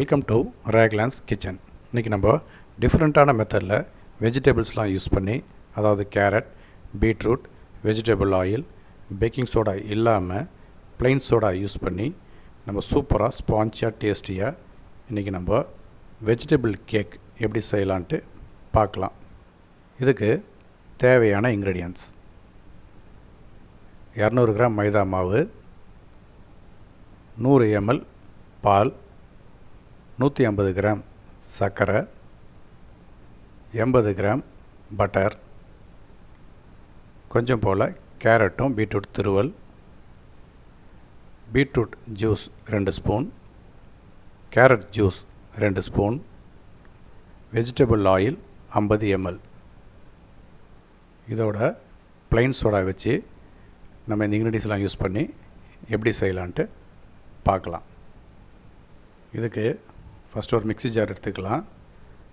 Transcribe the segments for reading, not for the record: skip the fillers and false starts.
Welcome to Eggless kitchen. இன்றைக்கி நம்ம டிஃப்ரெண்ட்டான மெத்தடில் வெஜிடபிள்ஸ்லாம் யூஸ் பண்ணி, அதாவது carrot, beetroot, vegetable oil, baking soda இல்லாமல் ப்ளைன் சோடா யூஸ் பண்ணி நம்ம சூப்பராக ஸ்பான்ச்சியாக டேஸ்டியாக இன்றைக்கி நம்ம வெஜிடபிள் கேக் எப்படி செய்யலான்ட்டு பார்க்கலாம். இதுக்கு தேவையான இன்க்ரீடியன்ட்ஸ்: 200 கிராம் மைதா மாவு, 100 ml பால், 150 கிராம் சர்க்கரை, 80 கிராம் பட்டர், கொஞ்சம் போல் கேரட்டும் பீட்ரூட் துருவல், beetroot juice 2 spoon, carrot juice 2 spoon, vegetable oil 50 ml. இதோட ப்ளைன் சோடா வச்சு நம்ம இந்த இன்க்ரீடியன்ஸ்லாம் யூஸ் பண்ணி எப்படி செய்யலான்ட்டு பார்க்கலாம். இதுக்கு ஃபஸ்ட்டு ஒரு மிக்ஸி ஜார் எடுத்துக்கலாம்.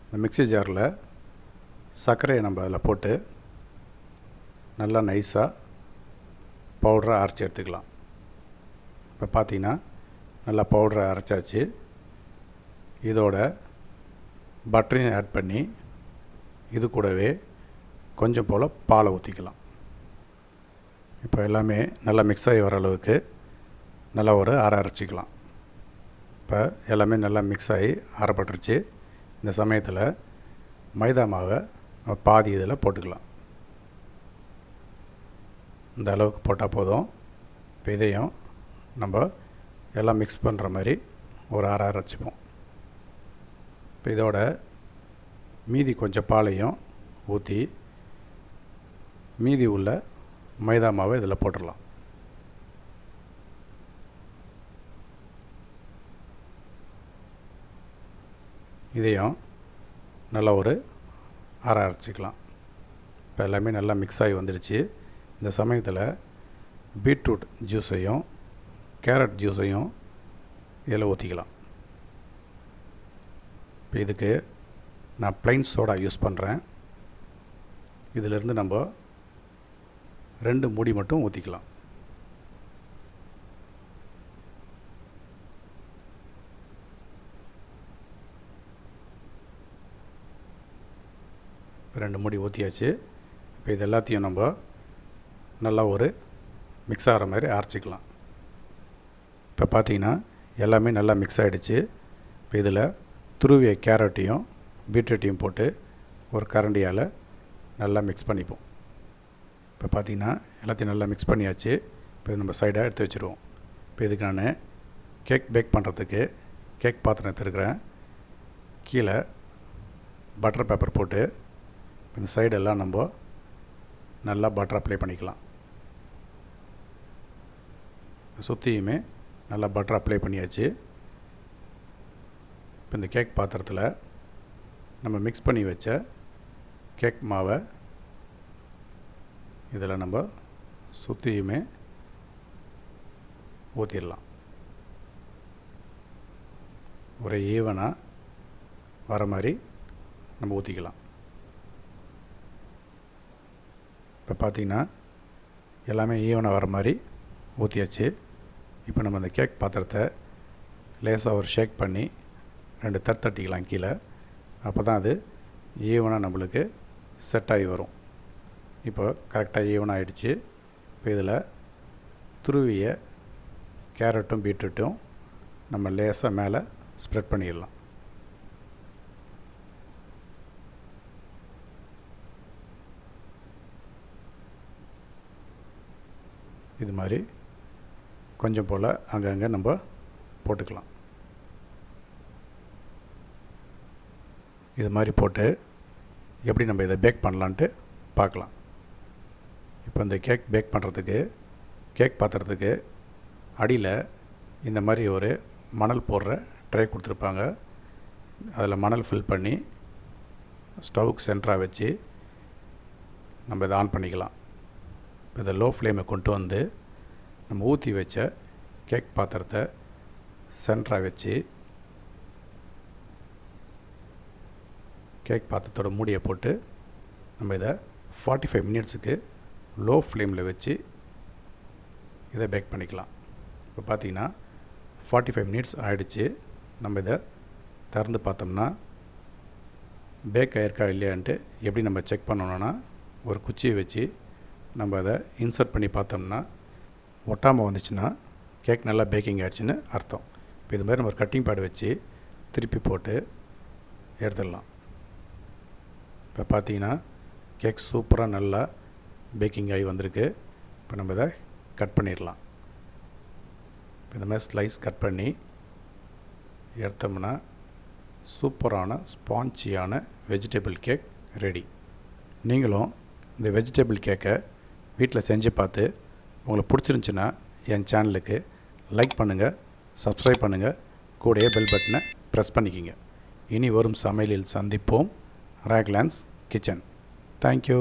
இந்த மிக்ஸி ஜாரில் சர்க்கரையை நம்ம அதில் போட்டு நல்லா நைஸாக பவுடராக அரைச்சி எடுத்துக்கலாம். இப்போ பார்த்திங்கன்னா நல்லா பவுடரை அரைச்சாச்சு. இதோட பட்டரையும் ஆட் பண்ணி இது கூடவே கொஞ்சம் போல் பாலை ஊற்றிக்கலாம். இப்போ எல்லாமே நல்லா மிக்ஸ் ஆகி வர அளவுக்கு நல்லா ஒரு அரைச்சிக்கலாம். இப்போ எல்லாமே நல்லா மிக்ஸ் ஆகி அரைப்பட்டுருச்சு. இந்த சமயத்தில் மைதா மாவை நம்ம பாதி இதில் போட்டுக்கலாம். இந்த அளவுக்கு போட்டால் போதும். இப்போ இதையும் நம்ம எல்லாம் மிக்ஸ் பண்ணுற மாதிரி ஒரு அரைச்சிப்போம். இப்போ இதோட மீதி கொஞ்சம் பாலையும் ஊற்றி மீதி உள்ள மைதா மாவை இதில் போட்டுடலாம். இதையும் நல்லா ஒரு அரைச்சிக்கலாம். இப்போ எல்லாமே நல்லா மிக்ஸ் ஆகி வந்துடுச்சு. இந்த சமயத்தில் பீட்ரூட் ஜூஸையும் கேரட் ஜூஸையும் இதில் ஊற்றிக்கலாம். இப்போ இதுக்கு நான் ப்ளைன் சோடா யூஸ் பண்ணுறேன். இதிலிருந்து நம்ம 2 மூடி மட்டும் ஊற்றிக்கலாம். இப்போ 2 மூடி ஊற்றியாச்சு. இப்போ இது எல்லாத்தையும் நம்ம நல்லா ஒரு மிக்ஸ் ஆகிற மாதிரி அரைச்சிக்கலாம். இப்போ பார்த்திங்கன்னா எல்லாமே நல்லா மிக்ஸ் ஆகிடுச்சு. இப்போ இதில் துருவிய கேரட்டையும் பீட்ரூட்டையும் போட்டு ஒரு கரண்டியால் நல்லா மிக்ஸ் பண்ணிப்போம். இப்போ பார்த்திங்கன்னா எல்லாத்தையும் நல்லா மிக்ஸ் பண்ணியாச்சு. இப்போ நம்ம சைடாக எடுத்து வச்சுருவோம். இப்போ இதுக்கு நான் கேக் பேக் பண்ணுறதுக்கு கேக் பாத்திரம் எடுத்துருக்கிறேன். கீழே பட்டர் பேப்பர் போட்டு இந்த சைடெல்லாம் நம்ம நல்லா பட்டர் அப்ளை பண்ணிக்கலாம். சுற்றியுமே நல்லா பட்டர் அப்ளை பண்ணியாச்சு. இப்போ இந்த கேக் பாத்திரத்தில் நம்ம மிக்ஸ் பண்ணி வச்ச கேக் மாவை இதில் நம்ம சுற்றியுமே ஊற்றிடலாம். ஒரு ஈவனாக வர மாதிரி நம்ம ஊற்றிக்கலாம். இப்போ பார்த்திங்கன்னா எல்லாமே ஈவனாக வர மாதிரி ஊற்றியாச்சு. இப்போ நம்ம அந்த கேக் பாத்திரத்தை லேசாக ஒரு ஷேக் பண்ணி 2 தட்டிக்கலாம் கீழே. அப்போ தான் அது ஈவனாக நம்மளுக்கு செட் ஆகி வரும். இப்போ கரெக்டாக ஈவனாக ஆகிடுச்சு. இப்போ இதில் துருவிய கேரட்டும் பீட்ரூட்டும் நம்ம லேசாக மேலே ஸ்ப்ரெட் பண்ணிடலாம். இது மாதிரி கொஞ்சம் போல் அங்கங்கே நம்ம போட்டுக்கலாம். இது மாதிரி போட்டு எப்படி நம்ம இதை பேக் பண்ணலான்ட்டு பார்க்கலாம். இப்போ இந்த கேக் பேக் பண்ணுறதுக்கு கேக் பாத்திரத்துக்கு அடியில் இந்த மாதிரி ஒரு மணல் போடுற ட்ரே கொடுத்துருப்பாங்க. அதில் மணல் ஃபில் பண்ணி ஸ்டவ்வுக்கு சென்டராக வச்சு நம்ம இதை ஆன் பண்ணிக்கலாம். இதை லோ ஃப்ளேமை கொண்டு வந்து நம்ம ஊற்றி வச்ச கேக் பாத்திரத்தை சென்டராக வச்சு கேக் பாத்திரத்தோட மூடியை போட்டு நம்ம இதை 45 மினிட்ஸுக்கு லோ ஃப்ளேமில் வச்சு இதை பேக் பண்ணிக்கலாம். இப்போ பார்த்திங்கன்னா 45 மினிட்ஸ் ஆகிடுச்சு. நம்ம இதை திறந்து பார்த்தோம்னா பேக் ஆயிருக்கா இல்லையான்ட்டு எப்படி நம்ம செக் பண்ணணும்னா ஒரு குச்சியை வச்சு நம்ம அதை இன்சர்ட் பண்ணி பார்த்தோம்னா ஒட்டாமல் வந்துச்சுன்னா கேக் நல்லா பேக்கிங் ஆகிடுச்சின்னு அர்த்தம். இப்போ இது மாதிரி நம்ம ஒரு கட்டிங் பேட் வச்சு திருப்பி போட்டு எடுத்துடலாம். இப்போ பார்த்தீங்கன்னா கேக் சூப்பராக நல்லா பேக்கிங் ஆகி வந்திருக்கு. இப்போ நம்ம இதை கட் பண்ணிடலாம். இப்போ இந்த மாதிரி ஸ்லைஸ் கட் பண்ணி எடுத்தோம்னா சூப்பரான ஸ்பான்ச்சியான வெஜிடபிள் கேக் ரெடி. நீங்களும் இந்த வெஜிடபிள் கேக்கை வீட்டில் செஞ்சு பார்த்து உங்களுக்கு பிடிச்சிருந்துச்சின்னா என் சேனலுக்கு லைக் பண்ணுங்கள், சப்ஸ்கிரைப் பண்ணுங்கள், கூடயே பெல் பட்டனை ப்ரெஸ் பண்ணிக்கிங்க. இனி வரும் சமையலில் சந்திப்போம். ராக்லான்ஸ் கிச்சன். தேங்க்யூ.